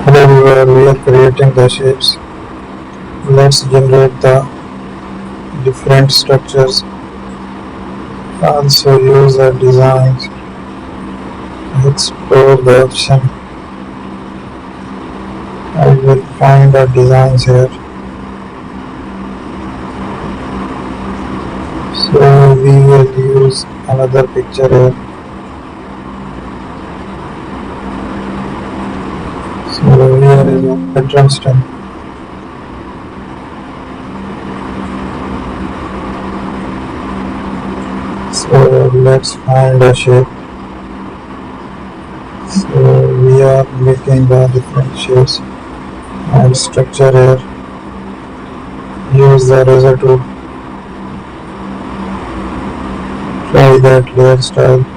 Hello everyone, we are creating the shapes. Let's generate the different structures. Also use the designs. Explore the option. I will find the designs here. So we will use another picture here. So here is a pattern stem. So let's find a shape. So we are making the different shapes and structure here. Use the razor tool. Try that layer style.